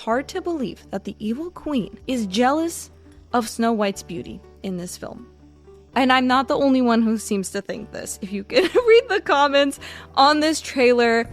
hard to believe that the evil queen is jealous of Snow White's beauty in this film. And I'm not the only one who seems to think this. If you can read the comments on this trailer.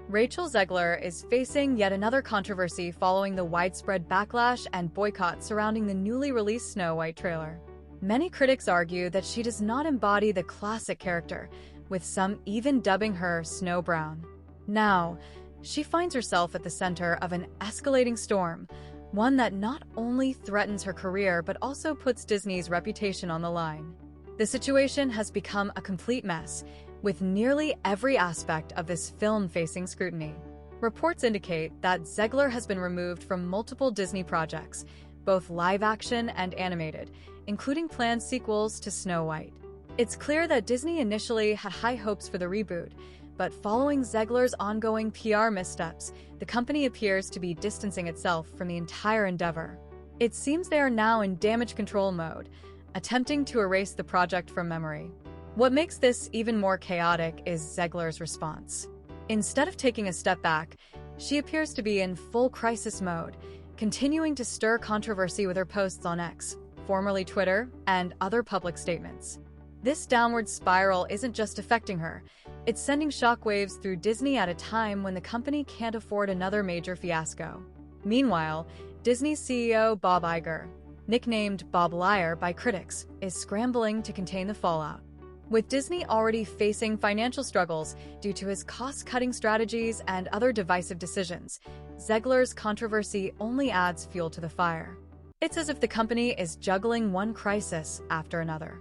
Rachel Zegler is facing yet another controversy following the widespread backlash and boycott surrounding the newly released Snow White trailer. Many critics argue that she does not embody the classic character, with some even dubbing her Snow Brown. Now, she finds herself at the center of an escalating storm, one that not only threatens her career but also puts Disney's reputation on the line. The situation has become a complete mess, with nearly every aspect of this film facing scrutiny. Reports indicate that Zegler has been removed from multiple Disney projects, both live-action and animated, including planned sequels to Snow White. It's clear that Disney initially had high hopes for the reboot, but following Zegler's ongoing PR missteps, the company appears to be distancing itself from the entire endeavor. It seems they are now in damage control mode, attempting to erase the project from memory. What makes this even more chaotic is Zegler's response. Instead of taking a step back, she appears to be in full crisis mode, continuing to stir controversy with her posts on X, formerly Twitter, and other public statements. This downward spiral isn't just affecting her, it's sending shockwaves through Disney at a time when the company can't afford another major fiasco. Meanwhile, Disney CEO Bob Iger, nicknamed Bob Liar by critics, is scrambling to contain the fallout. With Disney already facing financial struggles due to his cost-cutting strategies and other divisive decisions, Zegler's controversy only adds fuel to the fire. It's as if the company is juggling one crisis after another.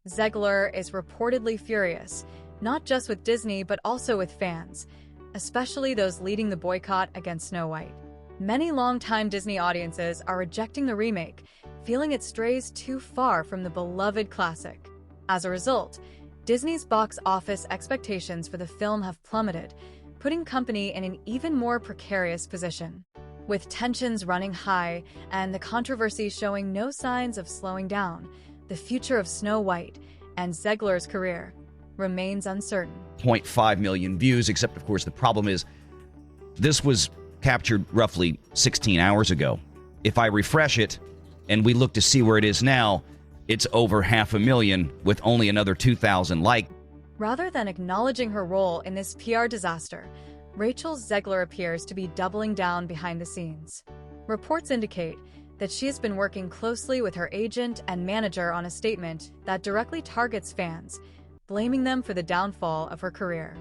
Zegler is reportedly furious, not just with Disney but also with fans, especially those leading the boycott against Snow White. Many longtime Disney audiences are rejecting the remake, feeling it strays too far from the beloved classic. As a result, Disney's box office expectations for the film have plummeted, putting the company in an even more precarious position. With tensions running high and the controversy showing no signs of slowing down, the future of Snow White and Zegler's career remains uncertain. 0.5 million views, except of course the problem is this was captured roughly 16 hours ago. If I refresh it and we look to see where it is now, it's over 500,000 with only another 2,000 likes. Rather than acknowledging her role in this PR disaster, Rachel Zegler appears to be doubling down behind the scenes. Reports indicate that she has been working closely with her agent and manager on a statement that directly targets fans, blaming them for the downfall of her career.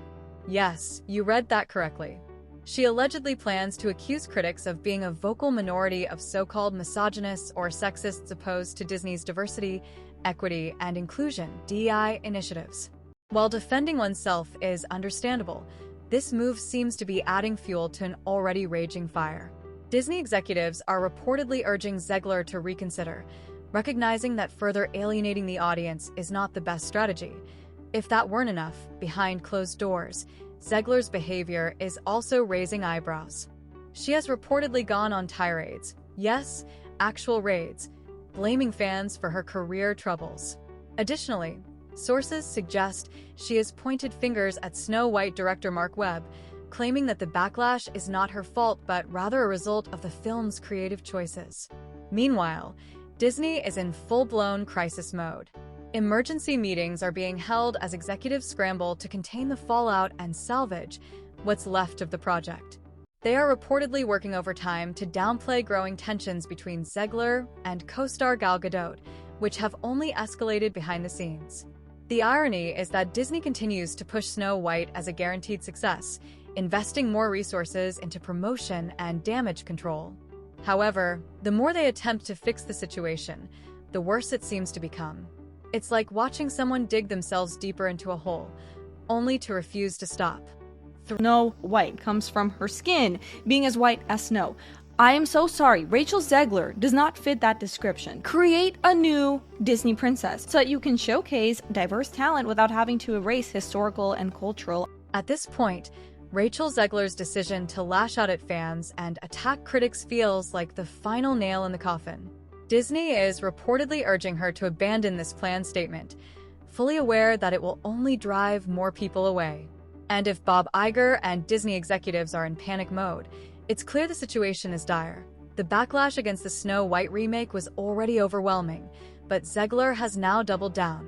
Yes, you read that correctly. She allegedly plans to accuse critics of being a vocal minority of so-called misogynists or sexists opposed to Disney's diversity, equity, and inclusion (DEI) initiatives. While defending oneself is understandable, this move seems to be adding fuel to an already raging fire. Disney executives are reportedly urging Zegler to reconsider, recognizing that further alienating the audience is not the best strategy. If that weren't enough, behind closed doors, Zegler's behavior is also raising eyebrows. She has reportedly gone on tirades, yes, actual raids, blaming fans for her career troubles. Additionally, sources suggest she has pointed fingers at Snow White director Mark Webb, claiming that the backlash is not her fault but rather a result of the film's creative choices. Meanwhile, Disney is in full-blown crisis mode. Emergency meetings are being held as executives scramble to contain the fallout and salvage what's left of the project. They are reportedly working overtime to downplay growing tensions between Zegler and co-star Gal Gadot, which have only escalated behind the scenes. The irony is that Disney continues to push Snow White as a guaranteed success, investing more resources into promotion and damage control. However, the more they attempt to fix the situation, the worse it seems to become. It's like watching someone dig themselves deeper into a hole, only to refuse to stop. Snow White comes from her skin being as white as snow. I am so sorry, Rachel Zegler does not fit that description. Create a new Disney princess so that you can showcase diverse talent without having to erase historical and cultural. At this point, Rachel Zegler's decision to lash out at fans and attack critics feels like the final nail in the coffin. Disney is reportedly urging her to abandon this planned statement, fully aware that it will only drive more people away. And if Bob Iger and Disney executives are in panic mode, It's clear the situation is dire. The backlash against the Snow White remake was already overwhelming, but Zegler has now doubled down,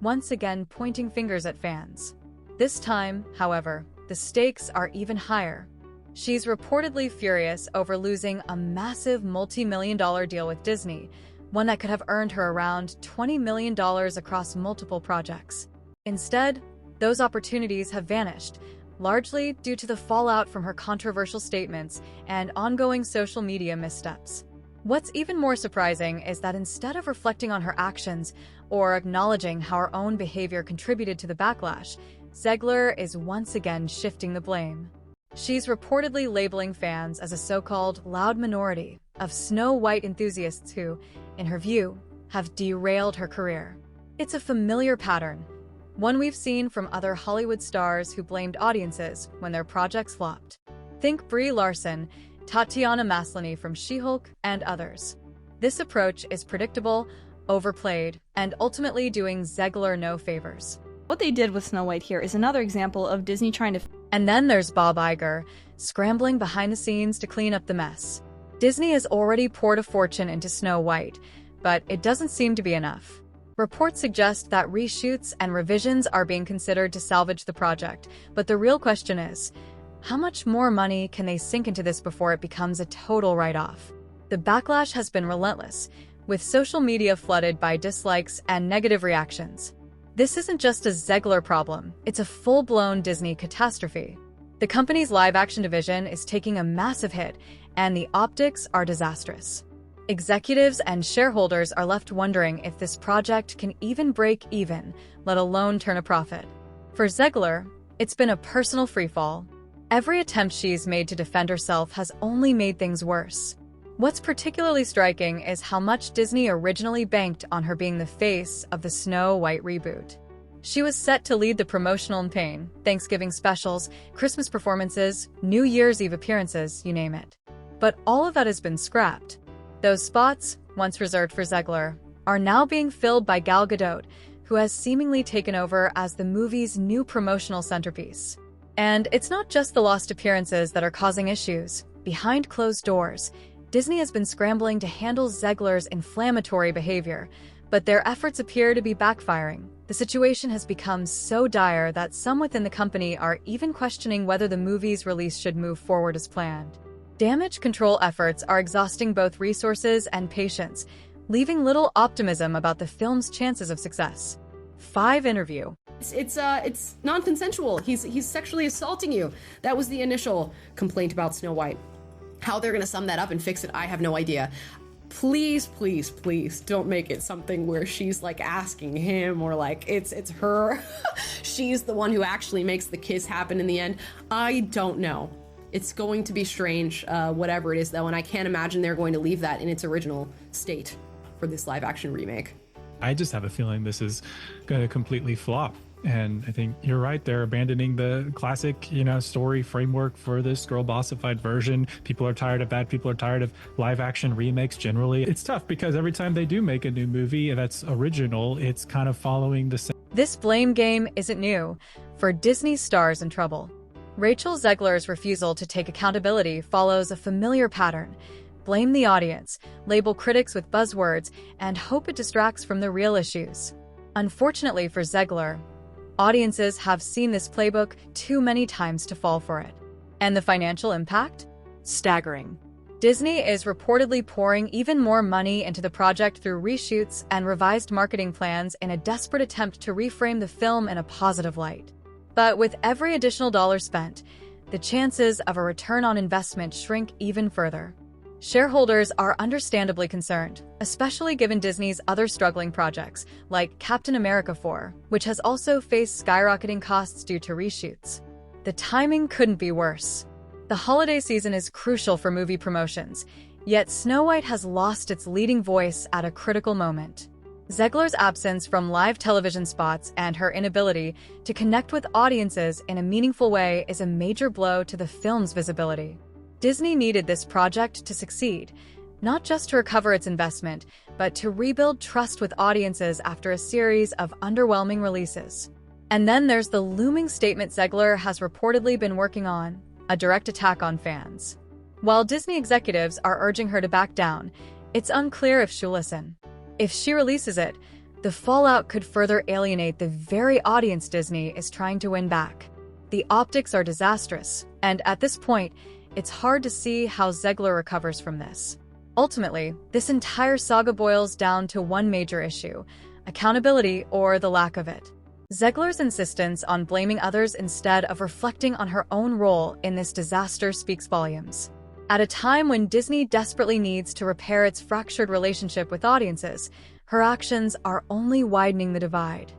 once again pointing fingers at fans. This time, however, the stakes are even higher. She's reportedly furious over losing a massive multi-million-dollar deal with Disney, one that could have earned her around $20 million across multiple projects. Instead, those opportunities have vanished, largely due to the fallout from her controversial statements and ongoing social media missteps. What's even more surprising is that instead of reflecting on her actions or acknowledging how her own behavior contributed to the backlash, Zegler is once again shifting the blame. She's reportedly labeling fans as a so-called loud minority of Snow White enthusiasts who, in her view, have derailed her career. It's a familiar pattern, one we've seen from other Hollywood stars who blamed audiences when their projects flopped. Think Brie Larson, Tatiana Maslany from She-Hulk, and others. This approach is predictable, overplayed, and ultimately doing Zegler no favors. What they did with Snow White here is another example of Disney trying to... And then there's Bob Iger, scrambling behind the scenes to clean up the mess. Disney has already poured a fortune into Snow White, but it doesn't seem to be enough. Reports suggest that reshoots and revisions are being considered to salvage the project, but the real question is, how much more money can they sink into this before it becomes a total write-off? The backlash has been relentless, with social media flooded by dislikes and negative reactions. This isn't just a Zegler problem, it's a full-blown Disney catastrophe. The company's live-action division is taking a massive hit, and the optics are disastrous. Executives and shareholders are left wondering if this project can even break even, let alone turn a profit. For Zegler, it's been a personal freefall. Every attempt she's made to defend herself has only made things worse. What's particularly striking is how much Disney originally banked on her being the face of the Snow White reboot. She was set to lead the promotional campaign, Thanksgiving specials, Christmas performances, New Year's Eve appearances, you name it. But all of that has been scrapped. Those spots, once reserved for Zegler, are now being filled by Gal Gadot, who has seemingly taken over as the movie's new promotional centerpiece. And it's not just the lost appearances that are causing issues. Behind closed doors, Disney has been scrambling to handle Zegler's inflammatory behavior, but their efforts appear to be backfiring. The situation has become so dire that some within the company are even questioning whether the movie's release should move forward as planned. Damage control efforts are exhausting both resources and patience, leaving little optimism about the film's chances of success. 5 interview. It's non-consensual. He's sexually assaulting you. That was the initial complaint about Snow White. How they're gonna sum that up and fix it, I have no idea. Please, please, please don't make it something where she's like asking him or like it's her. She's the one who actually makes the kiss happen in the end. I don't know. It's going to be strange, whatever it is though, and I can't imagine they're going to leave that in its original state for this live action remake. I just have a feeling this is going to completely flop. And I think you're right. They're abandoning the classic, story framework for this girl bossified version. People are tired of that. People are tired of live action remakes generally. It's tough because every time they do make a new movie that's original, it's kind of following the same. This blame game isn't new. For Disney stars in trouble, Rachel Zegler's refusal to take accountability follows a familiar pattern. Blame the audience, label critics with buzzwords, and hope it distracts from the real issues. Unfortunately for Zegler, audiences have seen this playbook too many times to fall for it. And the financial impact? Staggering. Disney is reportedly pouring even more money into the project through reshoots and revised marketing plans in a desperate attempt to reframe the film in a positive light. But with every additional dollar spent, the chances of a return on investment shrink even further. Shareholders are understandably concerned, especially given Disney's other struggling projects, like Captain America 4, which has also faced skyrocketing costs due to reshoots. The timing couldn't be worse. The holiday season is crucial for movie promotions, yet Snow White has lost its leading voice at a critical moment. Zegler's absence from live television spots and her inability to connect with audiences in a meaningful way is a major blow to the film's visibility. Disney needed this project to succeed, not just to recover its investment, but to rebuild trust with audiences after a series of underwhelming releases. And then there's the looming statement Zegler has reportedly been working on, a direct attack on fans. While Disney executives are urging her to back down, it's unclear if she'll listen. If she releases it, the fallout could further alienate the very audience Disney is trying to win back. The optics are disastrous, and at this point, it's hard to see how Zegler recovers from this. Ultimately, this entire saga boils down to one major issue: accountability or the lack of it. Zegler's insistence on blaming others instead of reflecting on her own role in this disaster speaks volumes. At a time when Disney desperately needs to repair its fractured relationship with audiences, her actions are only widening the divide.